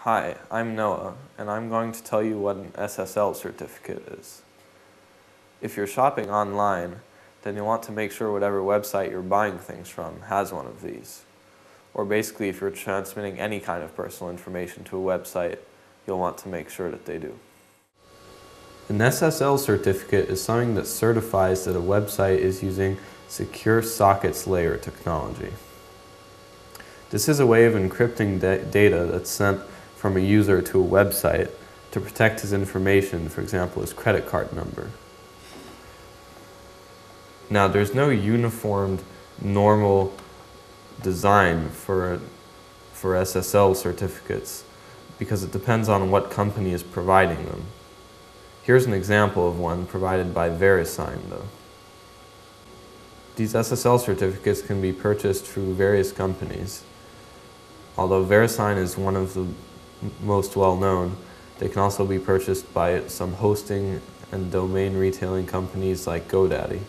Hi, I'm Noah, and I'm going to tell you what an SSL certificate is. If you're shopping online, then you'll want to make sure whatever website you're buying things from has one of these. Or basically, if you're transmitting any kind of personal information to a website, you'll want to make sure that they do. An SSL certificate is something that certifies that a website is using secure sockets layer technology. This is a way of encrypting data that's sent from a user to a website to protect his information, for example, his credit card number. Now, there's no uniformed, normal design for SSL certificates because it depends on what company is providing them. Here's an example of one provided by VeriSign, though. These SSL certificates can be purchased through various companies. Although VeriSign is one of the most well-known, they can also be purchased by some hosting and domain retailing companies like GoDaddy.